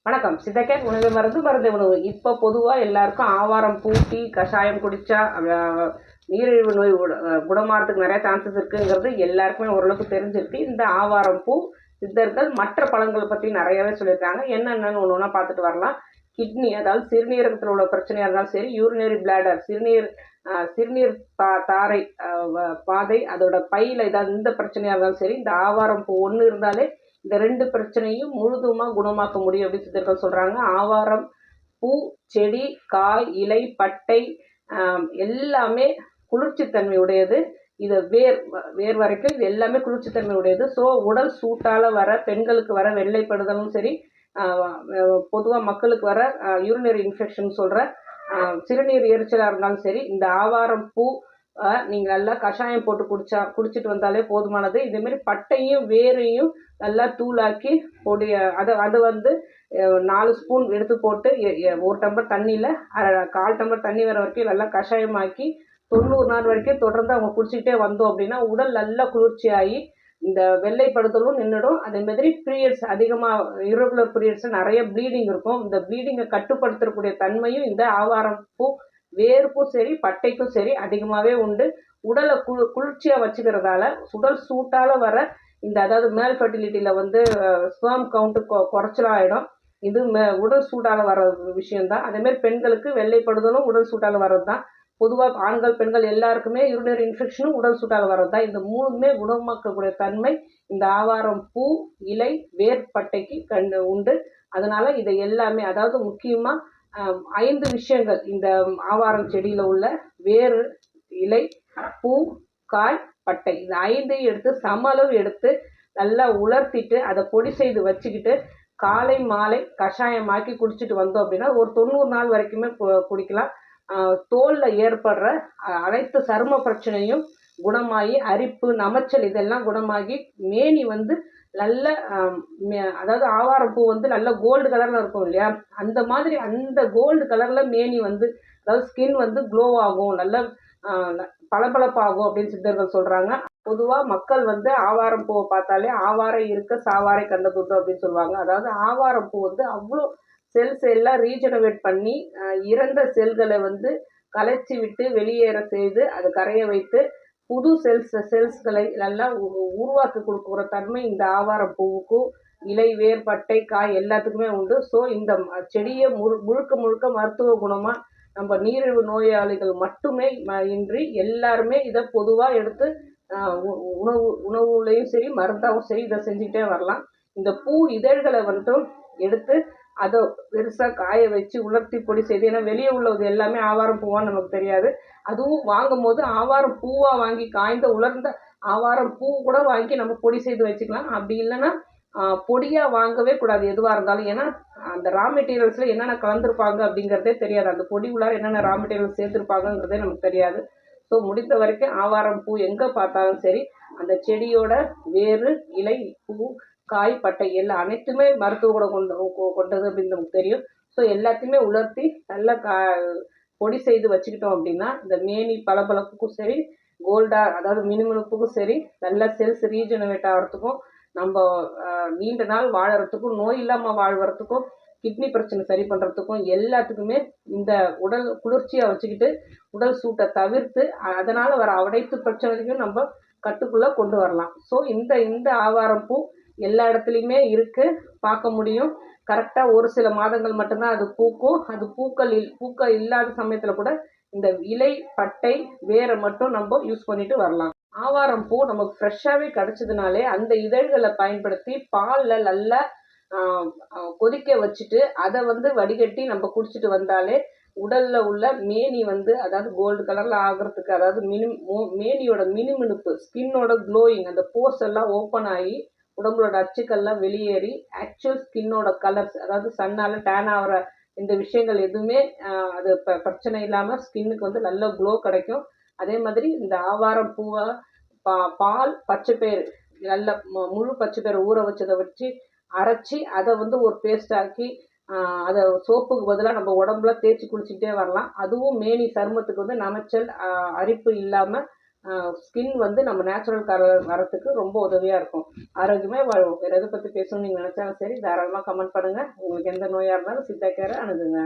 வணக்கம். சித்தக்கேட் உணவு மருந்து உணவு. இப்போ பொதுவாக எல்லாருக்கும் ஆவாரம் பூ டீ கஷாயம் குடித்தா நீரிழிவு நோய் குணமாகறதுக்கு நிறைய சான்சஸ் இருக்குங்கிறது எல்லாருக்குமே ஓரளவுக்கு தெரிஞ்சிருக்கு. இந்த ஆவாரம் பூ சித்தர்கள் மற்ற பழங்களை பற்றி நிறையவே சொல்லியிருக்காங்க. என்னென்னு ஒன்று ஒன்றா பார்த்துட்டு வரலாம். கிட்னி, அதாவது சிறுநீரகத்தில் உள்ள பிரச்சனையாக இருந்தாலும் சரி, யூரினரி பிளாடர், சிறுநீர் தாரை பாதை, அதோட பையில் ஏதாவது இந்த பிரச்சனையாக இருந்தாலும் சரி, இந்த ஆவாரம் பூ ஒன்று இருந்தாலே இந்த ரெண்டு பிரச்சனையும் முழுதுமாக குணமாக்க முடியும் அப்படின்னு சித்தர்கள் சொல்கிறாங்க. ஆவாரம் பூ, செடி, காய், இலை, பட்டை எல்லாமே குளிர்ச்சித்தன்மை உடையது. இதை வேர் வரைக்கும் இது எல்லாமே குளிர்ச்சித்தன்மை உடையது. ஸோ உடல் சூட்டால் வர பெண்களுக்கு வர வெள்ளைப்படுதலும் சரி, பொதுவாக மக்களுக்கு வர யூரினரி இன்ஃபெக்ஷன் சொல்கிற சிறுநீர் எரிச்சலாக இருந்தாலும் சரி, இந்த ஆவாரம் பூ நீங்கள் நல்லா கஷாயம் போட்டு குடிச்சிட்டு வந்தாலே போதுமானது. இதேமாரி பட்டையும் வேரையும் நல்லா தூளாக்கி அதை வந்து 4 ஸ்பூன் எடுத்து போட்டு 1 டம்ளர் தண்ணியில் 1/4 டம்ளர் தண்ணி வர வரைக்கும் நல்லா கஷாயமாக்கி 90 நாள் வரைக்கும் தொடர்ந்து அவங்க குடிச்சிக்கிட்டே வந்தோம் அப்படின்னா உடல் நல்லா குளிர்ச்சியாகி இந்த வெள்ளைப்படுத்தலும் நின்றுடும். அதே மாதிரி பீரியட்ஸ் அதிகமாக இரெகுலர் பீரியட்ஸ் நிறைய ப்ளீடிங் இருக்கும். இந்த ப்ளீடிங்கை கட்டுப்படுத்தக்கூடிய தன்மையும் இந்த ஆவாரம் பூ வேருக்கும் சரி பட்டைக்கும் சரி அதிகமாகவே உண்டு. உடலை குளிர்ச்சியாக வச்சுக்கிறதால உடல் சூட்டால் வர இந்த அதாவது மேல் ஃபர்டிலிட்டியில் வந்து ஸ்பெர்ம் கவுண்ட்டு குறைச்சலாகிடும். இது உடல் சூட்டால் வர விஷயம்தான். அதேமாதிரி பெண்களுக்கு வெள்ளைப்படுதலும் உடல் சூட்டால் வர்றது தான். பொதுவாக ஆண்கள் பெண்கள் எல்லாருக்குமே யூரினரி இன்ஃபெக்ஷனும் உடல் சூட்டால் வர்றது தான். இந்த மூணுமே குணமாக்கக்கூடிய தன்மை இந்த ஆவாரம் பூ, இலை, வேர், பட்டைக்கு உண்டு. அதனால இதை எல்லாமே, அதாவது முக்கியமாக 5 விஷயங்கள் இந்த ஆவாரம் செடியில் உள்ள வேறு, இலை, பூ, காய், பட்டை, இந்த 5ஐயும் எடுத்து சம அளவு எடுத்து நல்லா உலர்த்திட்டு அதை பொடி செய்து வச்சுக்கிட்டு காலை மாலை கஷாயமாக்கி குடிச்சிட்டு வந்தோம் அப்படின்னா ஒரு 90 நாள் வரைக்குமே குடிக்கலாம். தோலில் ஏற்படுற அனைத்து சரும பிரச்சனையும் குணமாகி, அரிப்பு, நமைச்சல் இதெல்லாம் குணமாகி மேனி வந்து நல்ல அதாவது ஆவாரம் பூ வந்து நல்ல கோல்டு கலரில் இருக்கும் இல்லையா, அந்த மாதிரி அந்த கோல்டு கலரில் மேனி வந்து, அதாவது ஸ்கின் வந்து க்ளோ ஆகும், நல்ல பளபளப்பாகும் அப்படின்னு சித்தர்கள் சொல்கிறாங்க. பொதுவாக மக்கள் வந்து ஆவாரம் பூவை பார்த்தாலே ஆவாரை இருக்க சாவாரை கண்டதுண்டு அப்படின்னு சொல்லுவாங்க. அதாவது ஆவாரம் பூ வந்து அவ்வளோ செல்ஸ் எல்லாம் ரீஜெனரேட் பண்ணி இறந்த செல்களை வந்து கலைச்சி விட்டு வெளியேற செய்து அதை கரைய வைத்து புது செல்ஸ்களை நல்லா உருவாக்கி கொடுக்குற தன்மை இந்த ஆவாரம் பூவுக்கும் இலை, வேர், பட்டை, காய் எல்லாத்துக்குமே உண்டு. ஸோ இந்த செடியை முழுக்க மருத்துவ குணமாக நம்ம நீரிழிவு நோயாளிகள் மட்டுமே இன்றி எல்லாருமே இதை பொதுவாக எடுத்து உணவுலையும் சரி மருந்தாகவும் சரி இதை செஞ்சுக்கிட்டே வரலாம். இந்த பூ இதழ்களை வந்துட்டும் எடுத்து அதை பெருசாக காய வச்சு உலர்த்தி பொடி செய்து, ஏன்னா வெளியே உள்ளது எல்லாமே ஆவாரம் பூவான்னு நமக்கு தெரியாது. அதுவும் வாங்கும் போது ஆவாரம் பூவாக வாங்கி காய்ந்த உலர்ந்த ஆவாரம் பூ கூட வாங்கி நம்ம பொடி செய்து வச்சுக்கலாம். அப்படி இல்லைன்னா பொடியாக வாங்கவே கூடாது எதுவாக இருந்தாலும். ஏன்னா அந்த ரா மெட்டீரியல்ஸில் என்னென்ன கலந்துருப்பாங்க அப்படிங்கிறதே தெரியாது. அந்த பொடி உள்ளார என்னென்ன ரா மெட்டீரியல்ஸ் சேர்த்துருப்பாங்கங்கிறதே நமக்கு தெரியாது. ஸோ முடிந்த வரைக்கும் ஆவாரம் பூ எங்கே பார்த்தாலும் சரி அந்த செடியோட வேறு, இலை, பூ, காய், பட்டை எல்லாம் அனைத்துமே மருத்துவ குணம் கொண்டது அப்படின்னு நமக்கு தெரியும். ஸோ எல்லாத்தையுமே உலர்த்தி நல்லா பொடி செய்து வச்சுக்கிட்டோம் அப்படின்னா இந்த மேனி பளபளப்புக்கும் சரி, கோல்டாக அதாவது மினுமினுப்புக்கும் சரி, நல்ல செல்ஸ் ரீஜெனரேட் ஆகிறதுக்கும், நம்ம நீண்ட நாள் வாழறதுக்கும், நோய் இல்லாமல் வாழ்வறதுக்கும், கிட்னி பிரச்சனை சரி பண்ணுறதுக்கும் எல்லாத்துக்குமே இந்த உடல் குளிர்ச்சியாக வச்சுக்கிட்டு உடல் சூட்டை தவிர்த்து அதனால் வர அனைத்து பிரச்சனைக்கும் நம்ம கட்டுக்குள்ளே கொண்டு வரலாம். ஸோ இந்த ஆவாரம் பூ எல்லா இடத்துலையுமே இருக்குது, பார்க்க முடியும். கரெக்டாக ஒரு சில மாதங்கள் மட்டும்தான் அது பூக்கும். அது பூக்கள் இல்லாத சமயத்தில் கூட இந்த இலை, பட்டை, வேரை மட்டும் நம்ம யூஸ் பண்ணிட்டு வரலாம். ஆவாரம் பூ நமக்கு ஃப்ரெஷ்ஷாகவே கிடச்சதுனாலே அந்த இதழ்களை பயன்படுத்தி பாலில் நல்லா கொதிக்க வச்சுட்டு அதை வந்து வடிகட்டி நம்ம குடிச்சிட்டு வந்தாலே உடலில் உள்ள மேனி வந்து அதாவது கோல்டு கலரில் ஆகிறதுக்கு, அதாவது மேனியோட மினுமினுப்பு, ஸ்கின்னோட க்ளோயிங், அந்த போர்ஸ் எல்லாம் ஓப்பன் ஆகி உடம்புலோட அச்சுக்கள்லாம் வெளியேறி ஆக்சுவல் ஸ்கின்னோட கலர்ஸ், அதாவது சன்னால் டேன் ஆகிற இந்த விஷயங்கள் எதுவுமே அது பிரச்சனை இல்லாமல் ஸ்கின்னுக்கு வந்து நல்ல க்ளோ கிடைக்கும். அதே மாதிரி இந்த ஆவாரம் பூவை பால், பச்சைப்பயிறு, நல்ல முழு பச்சைப்பயிறு ஊற வச்சதை வச்சு அரைச்சி அதை வந்து ஒரு பேஸ்ட் ஆக்கி அதை சோப்புக்கு பதிலாக நம்ம உடம்புல தேய்ச்சி குளிச்சுக்கிட்டே வரலாம். அதுவும் மேனி சருமத்துக்கு வந்து நமைச்சல், அரிப்பு இல்லாமல் ஸ்கின் வந்து நம்ம நேச்சுரல் கலர் வரத்துக்கு ரொம்ப உதவியாக இருக்கும். ஆரோக்கியமாக வாழும். வேறு எதை பற்றி பேசணும்னு நீங்கள் நினச்சாலும் சரி, தாராளமாக கமெண்ட் பண்ணுங்கள். உங்களுக்கு எந்த நோயாக இருந்தாலும் சித்தா கேரை அணுகுங்க.